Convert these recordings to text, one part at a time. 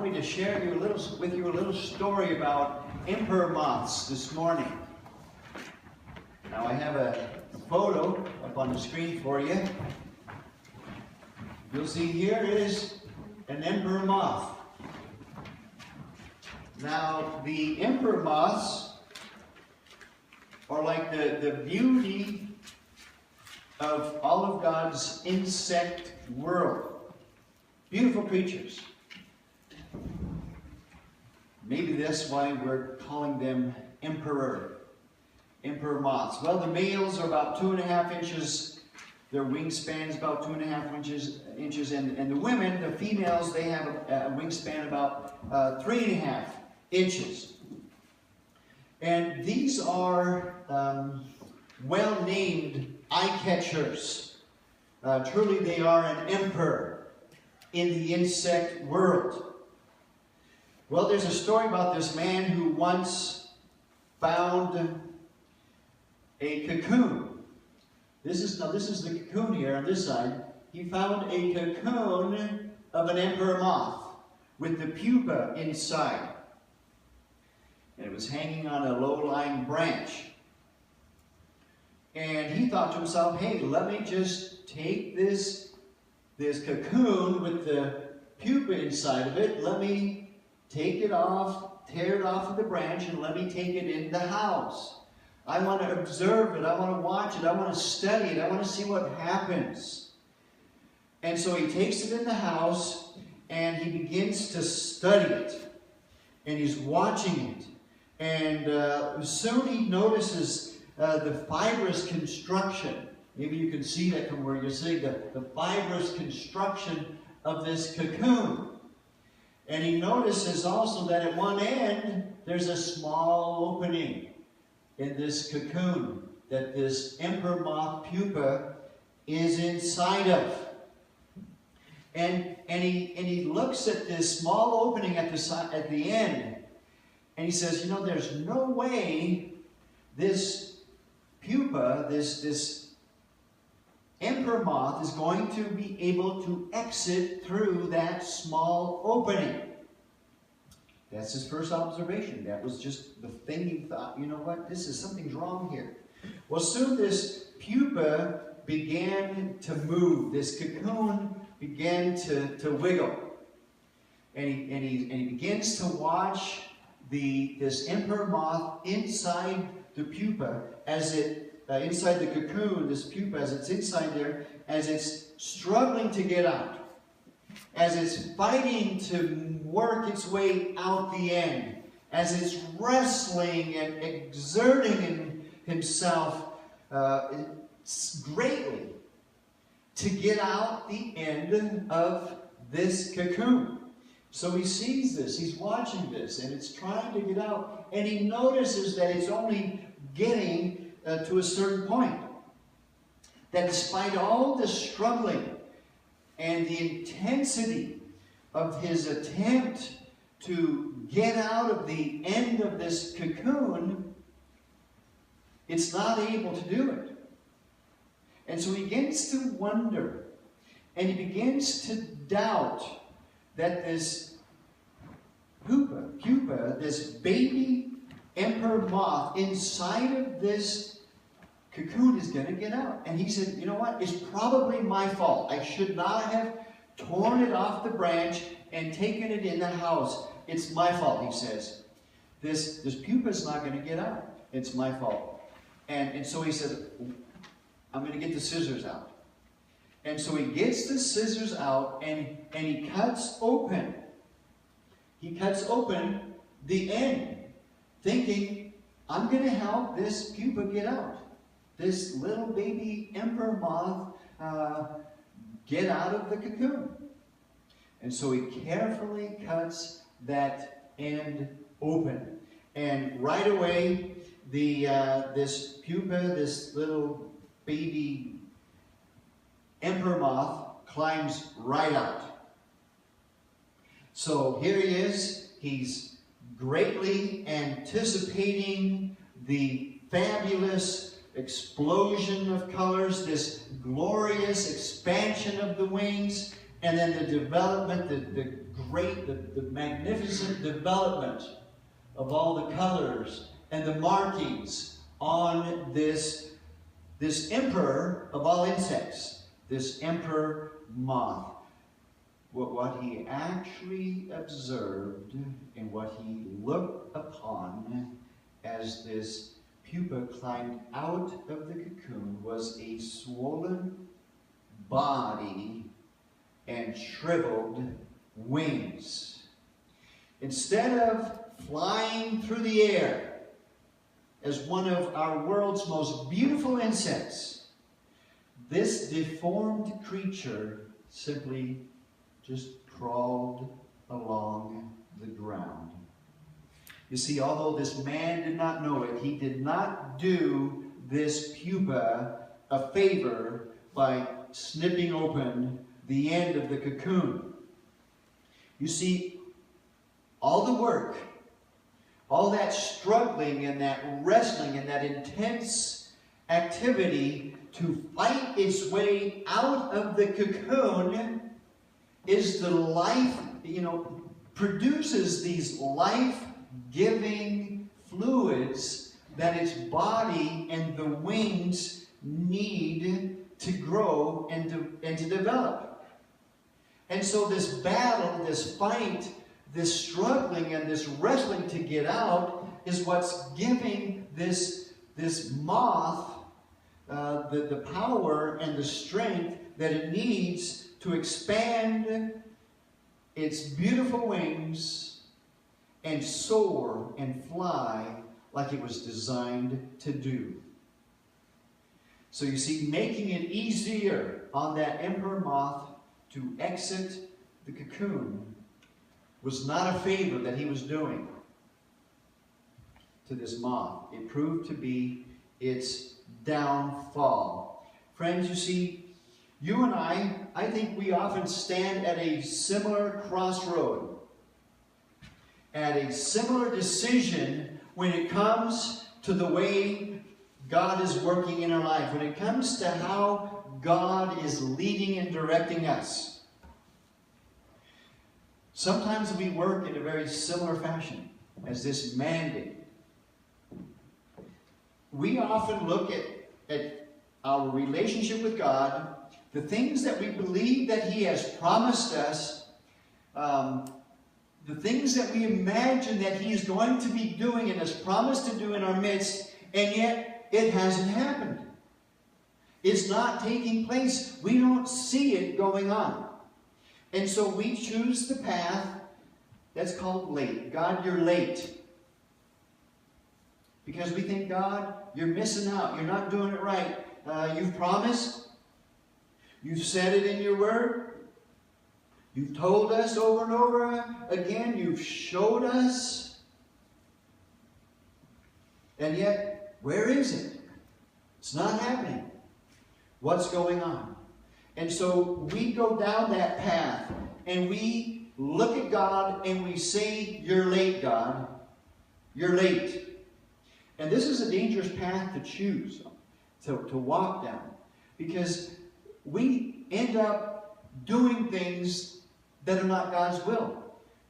me to share with you a little story about emperor moths this morning. Now I have a photo up on the screen for you. You'll see here is an emperor moth. Now the emperor moths are like the beauty of all of God's insect world. Beautiful creatures. Maybe that's why we're calling them emperor moths. Well, the males are about 2.5 inches. Their wingspan is about 2.5 inches, and the women, the females, they have a wingspan about 3.5 inches. And these are well-named eye-catchers. Truly, they are an emperor in the insect world. Well, there's a story about this man who once found a cocoon. This is the cocoon here on this side. He found a cocoon of an emperor moth with the pupa inside. And it was hanging on a low-lying branch. And he thought to himself, hey, let me just take this cocoon with the pupa inside of it, let me take it off, tear it off of the branch, and let me take it in the house. I want to observe it, I want to watch it, I want to study it, I want to see what happens. And so he takes it in the house, and he begins to study it. And he's watching it. And soon he notices the fibrous construction. Maybe you can see that from where you're sitting, the fibrous construction of this cocoon. And he notices also that at one end, there's a small opening in this cocoon that this emperor moth pupa is inside of. And he looks at this small opening at the end, and he says, you know, there's no way this pupa, this emperor moth is going to be able to exit through that small opening. That's his first observation. That was just the thing he thought, you know what, something's wrong here. Well, soon this pupa began to move. This cocoon began to wiggle. And he begins to watch this emperor moth inside the pupa as it inside the cocoon, this pupa, as it's inside there, as it's struggling to get out, as it's fighting to work its way out the end, as it's wrestling and exerting himself greatly to get out the end of this cocoon. So he sees this, he's watching this, and it's trying to get out, and he notices that it's only getting to a certain point. That despite all the struggling and the intensity of his attempt to get out of the end of this cocoon, it's not able to do it. And so he begins to wonder, and he begins to doubt that this pupa, this baby emperor moth inside of this cocoon is going to get out. And he said, you know what, it's probably my fault. I should not have torn it off the branch and taken it in the house. It's my fault, he says. This pupa is not going to get out. It's my fault. And so he says, I'm going to get the scissors out. And so he gets the scissors out, and he cuts open. He cuts open the end, thinking, I'm going to help this pupa get out. This little baby emperor moth get out of the cocoon. And so he carefully cuts that end open. And right away, this pupa, this little baby emperor moth, climbs right out. So here he is. He's greatly anticipating the fabulous explosion of colors, this glorious expansion of the wings, and then the development, the the magnificent development of all the colors and the markings on this emperor of all insects, this emperor moth. What he actually observed and what he looked upon as this pupa climbed out of the cocoon was a swollen body and shriveled wings. Instead of flying through the air as one of our world's most beautiful insects, this deformed creature simply just crawled along the ground. You see, although this man did not know it, he did not do this pupa a favor by snipping open the end of the cocoon. You see, all the work, all that struggling and that wrestling and that intense activity to fight its way out of the cocoon is the life, produces these life-giving fluids that its body and the wings need to grow and to develop. And so this battle, this fight, this struggling and this wrestling to get out is what's giving this moth the power and the strength that it needs to expand its beautiful wings and soar and fly like it was designed to do. So you see, making it easier on that emperor moth to exit the cocoon was not a favor that he was doing to this moth. It proved to be its downfall. Friends, you see, you and I think we often stand at a similar crossroad, at a similar decision when it comes to the way God is working in our life, when it comes to how God is leading and directing us. Sometimes we work in a very similar fashion as this man did. We often look at our relationship with God, the things that we believe that He has promised us, the things that we imagine that He is going to be doing and has promised to do in our midst, and yet it hasn't happened. It's not taking place. We don't see it going on. And so we choose the path that's called late. God, you're late. Because we think, God, you're missing out. You're not doing it right. You've promised. You've said it in your word. You've told us over and over again. You've showed us. And yet, where is it? It's not happening. What's going on? And so we go down that path and we look at God and we say, you're late, God. You're late. And this is a dangerous path to choose, to walk down. Because we end up doing things that are not God's will.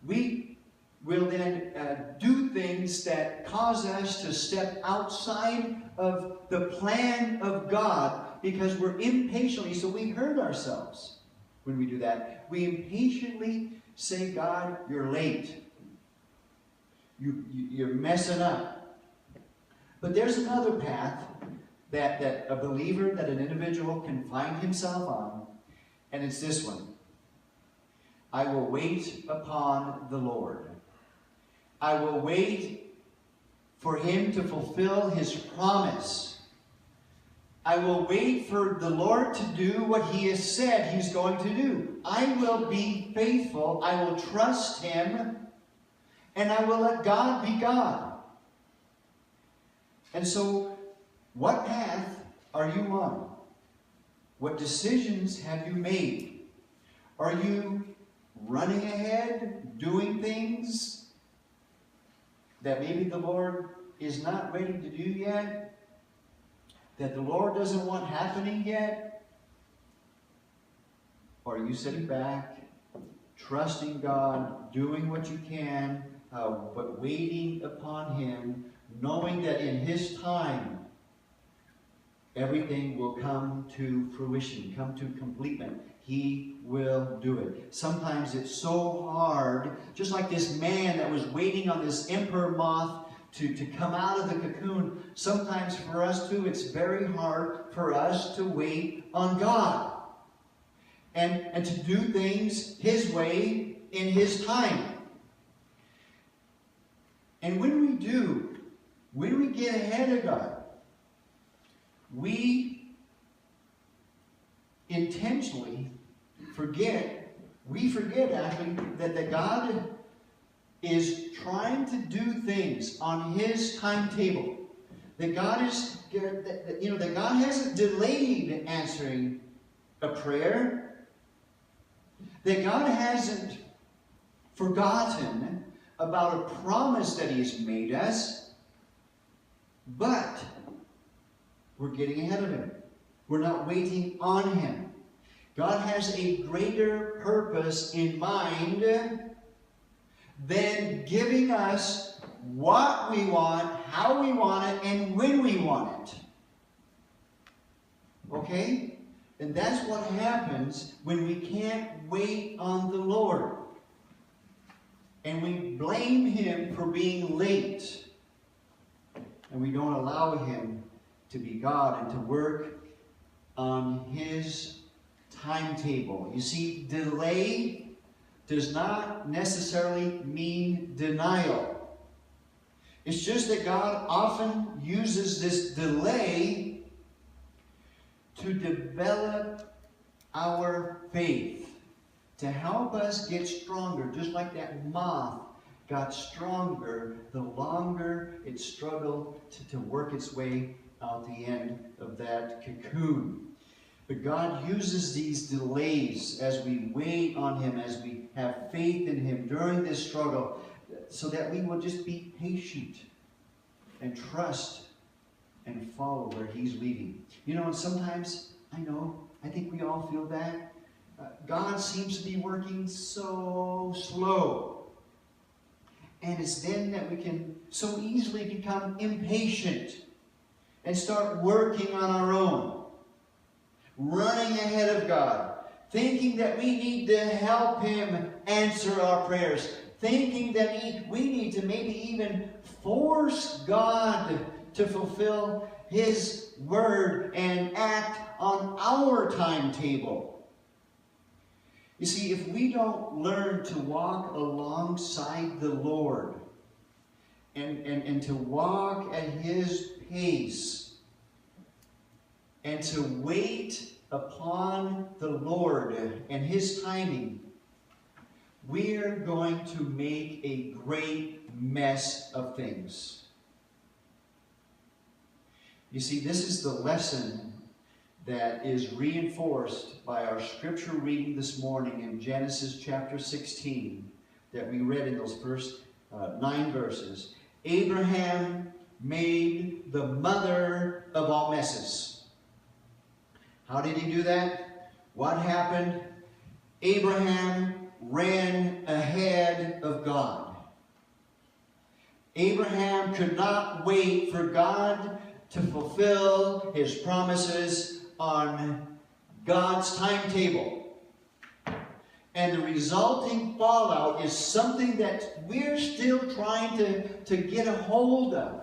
We will then do things that cause us to step outside of the plan of God because we're impatiently, so we hurt ourselves when we do that. We impatiently say, God, you're late. You're messing up. But there's another path that a believer, that an individual can find himself on, and it's this one. I will wait upon the Lord. I will wait for Him to fulfill His promise. I will wait for the Lord to do what He has said He's going to do. I will be faithful. I will trust Him. And I will let God be God. And so, what path are you on? What decisions have you made? Are you running ahead, doing things that maybe the Lord is not ready to do yet? That the Lord doesn't want happening yet? Or are you sitting back, trusting God, doing what you can, but waiting upon Him, knowing that in His time, everything will come to fruition, come to completion. He will do it. Sometimes it's so hard, just like this man that was waiting on this emperor moth to come out of the cocoon. Sometimes for us too, it's very hard for us to wait on God and to do things His way in His time. And when we do, when we get ahead of God, we intentionally forget actually that God is trying to do things on His timetable. That God hasn't delayed answering a prayer. That God hasn't forgotten about a promise that He has made us. But we're getting ahead of Him. We're not waiting on Him. God has a greater purpose in mind than giving us what we want, how we want it, and when we want it. Okay? And that's what happens when we can't wait on the Lord. And we blame Him for being late. And we don't allow Him to be God and to work on His timetable. You see, delay does not necessarily mean denial. It's just that God often uses this delay to develop our faith, to help us get stronger, just like that moth got stronger the longer it struggled to work its way out the end of that cocoon. But God uses these delays as we wait on Him, as we have faith in Him during this struggle, so that we will just be patient and trust and follow where He's leading. You know, and sometimes, I think we all feel that. God seems to be working so slow. And it's then that we can so easily become impatient and start working on our own, running ahead of God, thinking that we need to help Him answer our prayers, thinking that we need to maybe even force God to fulfill His word and act on our timetable. You see, if we don't learn to walk alongside the Lord and to walk at His pace and to wait upon the Lord and His timing, we're going to make a great mess of things. You see, this is the lesson that is reinforced by our scripture reading this morning in Genesis chapter 16 that we read in those first 9 verses. Abraham made the mother of all messes. How did he do that? What happened? Abraham ran ahead of God. Abraham could not wait for God to fulfill His promises on God's timetable. And the resulting fallout is something that we're still trying to get a hold of.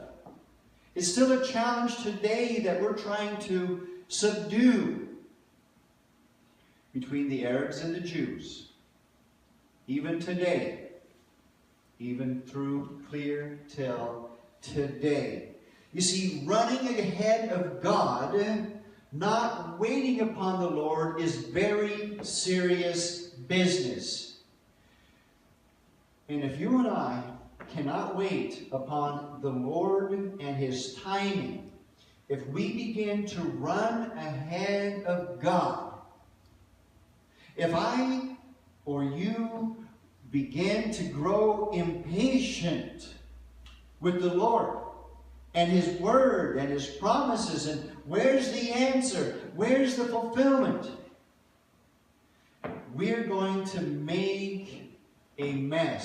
It's still a challenge today that we're trying to subdue between the Arabs and the Jews. Even today, even through clear till today. You see, running ahead of God, not waiting upon the Lord, is very serious business. And if you and I cannot wait upon the Lord and His timing, if we begin to run ahead of God, if I or you begin to grow impatient with the Lord and His word and His promises, and where's the answer? Where's the fulfillment? we're going to make a mess.